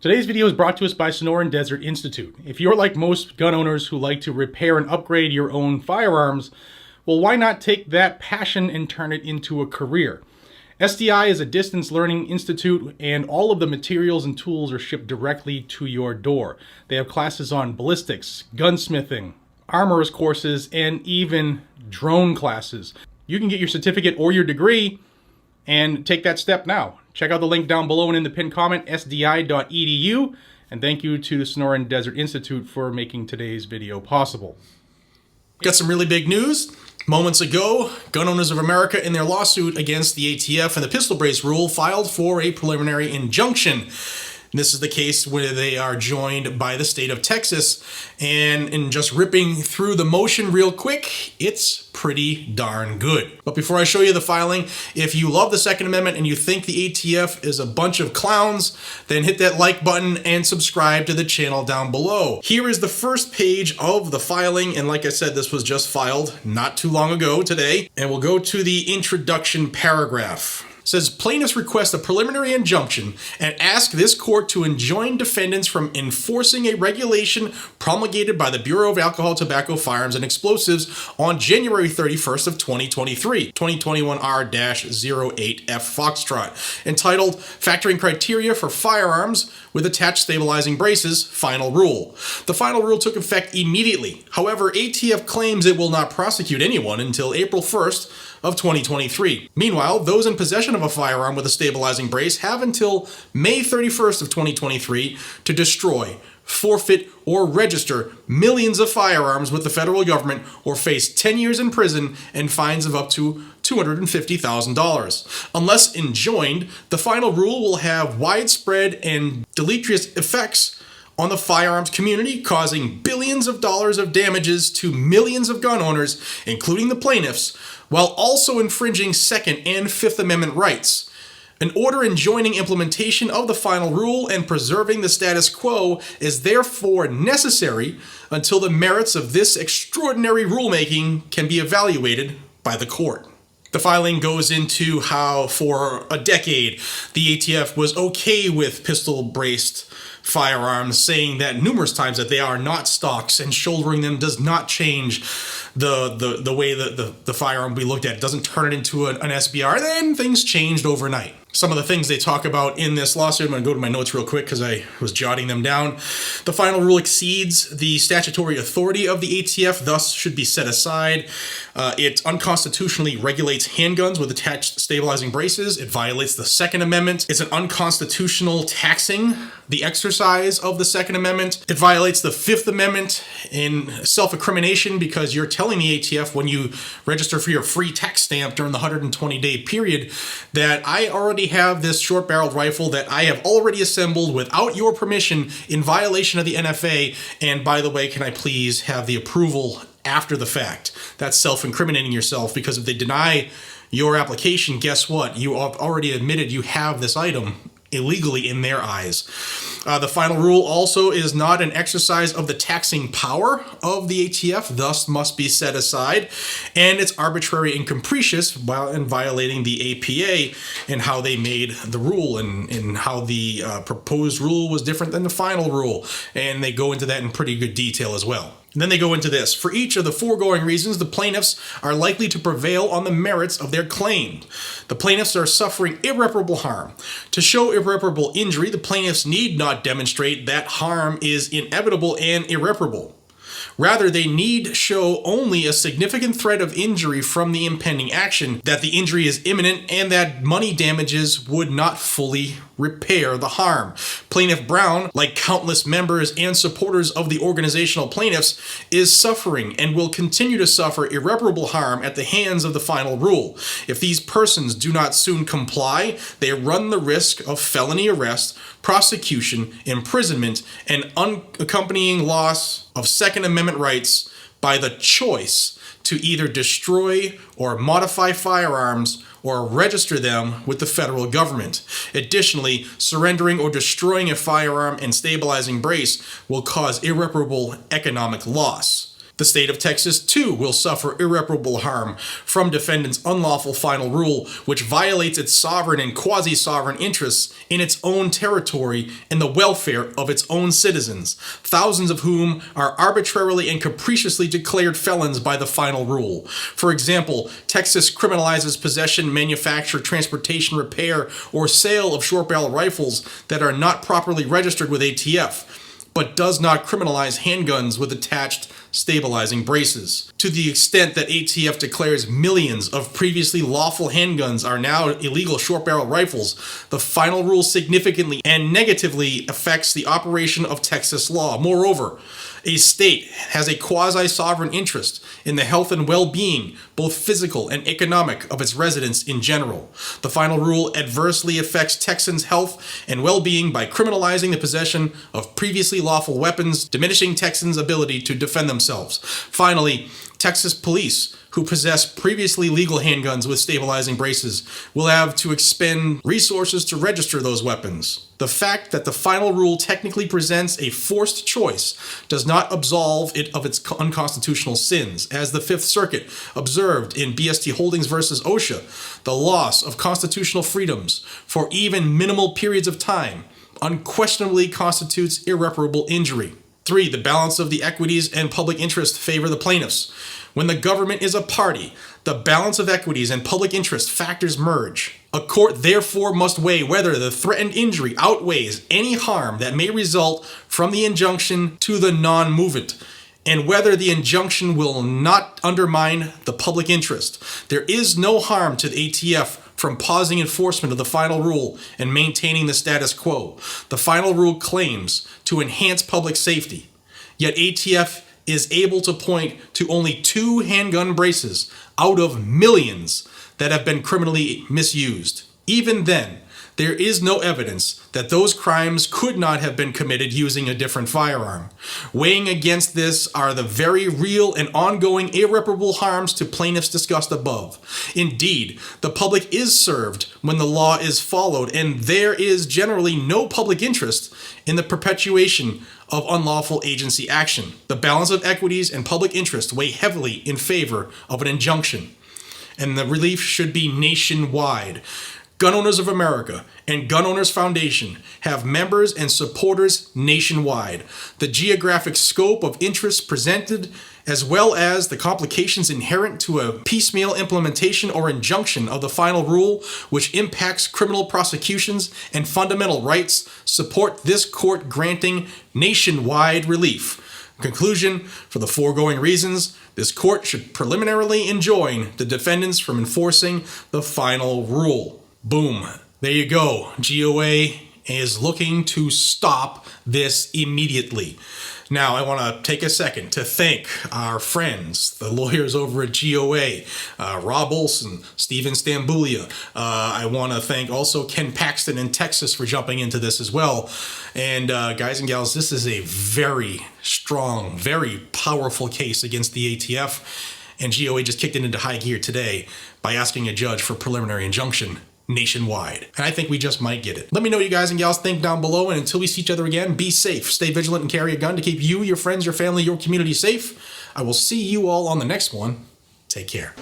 Today's video is brought to us by Sonoran Desert Institute. If you're like most gun owners who like to repair and upgrade your own firearms, well, why not take that passion and turn it into a career? SDI is a distance learning institute, and all of the materials and tools are shipped directly to your door. They have classes on ballistics, gunsmithing, armorer's courses, and even drone classes. You can get your certificate or your degree and take that step now. Check out the link down below and in the pinned comment, sdi.edu. And thank you to the Sonoran Desert Institute for making today's video possible. Got some really big news. Moments ago, Gun Owners of America in their lawsuit against the ATF and the pistol brace rule filed for a preliminary injunction. This is the case where they are joined by the state of Texas. And in just ripping through the motion real quick, it's pretty darn good. But before I show you the filing, if you love the Second Amendment and you think the ATF is a bunch of clowns, then hit that like button and subscribe to the channel down below. Here is the first page of the filing. And like I said, this was just filed not too long ago today. And we'll go to the introduction paragraph. It says, plaintiffs request a preliminary injunction and ask this court to enjoin defendants from enforcing a regulation promulgated by the Bureau of Alcohol, Tobacco, Firearms, and Explosives on January 31st of 2023, 2021R-08F Foxtrot, entitled Factoring Criteria for Firearms with Attached Stabilizing Braces, Final Rule. The final rule took effect immediately. However, ATF claims it will not prosecute anyone until April 1st of 2023. Meanwhile, those in possession of a firearm with a stabilizing brace have until May 31st of 2023 to destroy, forfeit, or register millions of firearms with the federal government or face 10 years in prison and fines of up to $250,000. Unless enjoined, the final rule will have widespread and deleterious effects on the firearms community, causing billions of dollars of damages to millions of gun owners, including the plaintiffs, while also infringing Second and Fifth Amendment rights. An order enjoining implementation of the final rule and preserving the status quo is therefore necessary until the merits of this extraordinary rulemaking can be evaluated by the court. The filing goes into how for a decade the ATF was okay with pistol-braced firearms, saying that numerous times that they are not stocks and shouldering them does not change the way that the firearm we looked at. It doesn't turn it into an SBR. Then things changed overnight. Some of the things they talk about in this lawsuit, I'm going to go to my notes real quick because I was jotting them down. The final rule exceeds the statutory authority of the ATF, thus should be set aside. It unconstitutionally regulates handguns with attached stabilizing braces. It violates the Second Amendment. It's an unconstitutional taxing the exercise of the Second Amendment. It violates the Fifth Amendment in self-incrimination because you're telling the ATF when you register for your free tax stamp during the 120-day period that I already have this short-barreled rifle that I have already assembled without your permission in violation of the NFA, and by the way, can I please have the approval after the fact? That's self-incriminating yourself, because if they deny your application, guess what? You have already admitted you have this item illegally in their eyes. The final rule also is not an exercise of the taxing power of the ATF, thus must be set aside, and it's arbitrary and capricious while in violating the APA and how they made the rule and how the proposed rule was different than the final rule, and they go into that in pretty good detail as well. And then they go into this. For each of the foregoing reasons, the plaintiffs are likely to prevail on the merits of their claim. The plaintiffs are suffering irreparable harm. To show irreparable injury, the plaintiffs need not demonstrate that harm is inevitable and irreparable. Rather, they need show only a significant threat of injury from the impending action, that the injury is imminent, and that money damages would not fully repair the harm. Plaintiff Brown, like countless members and supporters of the organizational plaintiffs, is suffering and will continue to suffer irreparable harm at the hands of the final rule. If these persons do not soon comply, they run the risk of felony arrest, prosecution, imprisonment, and unaccompanying loss of Second Amendment rights by the choice to either destroy or modify firearms or register them with the federal government. Additionally, surrendering or destroying a firearm and stabilizing brace will cause irreparable economic loss. The state of Texas, too, will suffer irreparable harm from defendant's unlawful final rule, which violates its sovereign and quasi-sovereign interests in its own territory and the welfare of its own citizens, thousands of whom are arbitrarily and capriciously declared felons by the final rule. For example, Texas criminalizes possession, manufacture, transportation, repair, or sale of short-barrel rifles that are not properly registered with ATF, but does not criminalize handguns with attached stabilizing braces. To the extent that ATF declares millions of previously lawful handguns are now illegal short-barrel rifles, the final rule significantly and negatively affects the operation of Texas law. Moreover, a state has a quasi-sovereign interest in the health and well-being, both physical and economic, of its residents in general. The final rule adversely affects Texans' health and well-being by criminalizing the possession of previously lawful weapons, diminishing Texans' ability to defend themselves. Finally, Texas police who possess previously legal handguns with stabilizing braces will have to expend resources to register those weapons. The fact that the final rule technically presents a forced choice does not absolve it of its unconstitutional sins. As the Fifth Circuit observed in BST Holdings versus OSHA, the loss of constitutional freedoms for even minimal periods of time unquestionably constitutes irreparable injury. 3. The balance of the equities and public interest favor the plaintiffs. When the government is a party, the balance of equities and public interest factors merge. A court therefore must weigh whether the threatened injury outweighs any harm that may result from the injunction to the non-movement, and whether the injunction will not undermine the public interest. There is no harm to the ATF from pausing enforcement of the final rule and maintaining the status quo. The final rule claims to enhance public safety, yet ATF is able to point to only 2 handgun braces out of millions that have been criminally misused. Even then, there is no evidence that those crimes could not have been committed using a different firearm. Weighing against this are the very real and ongoing irreparable harms to plaintiffs discussed above. Indeed, the public is served when the law is followed, and there is generally no public interest in the perpetuation of unlawful agency action. The balance of equities and public interest weigh heavily in favor of an injunction, and the relief should be nationwide. Gun Owners of America and Gun Owners Foundation have members and supporters nationwide. The geographic scope of interests presented, as well as the complications inherent to a piecemeal implementation or injunction of the final rule, which impacts criminal prosecutions and fundamental rights, support this court granting nationwide relief. Conclusion: for the foregoing reasons, this court should preliminarily enjoin the defendants from enforcing the final rule. Boom. There you go. GOA is looking to stop this immediately. Now, I want to take a second to thank our friends, the lawyers over at GOA, Rob Olson, Steven Stambulia. I want to thank also Ken Paxton in Texas for jumping into this as well. And guys and gals, this is a very strong, very powerful case against the ATF. And GOA just kicked it into high gear today by asking a judge for preliminary injunction nationwide. And I think we just might get it. Let me know what you guys and gals think down below, and until we see each other again, be safe, stay vigilant, and carry a gun to keep you, your friends, your family, your community safe. I will see you all on the next one. Take care.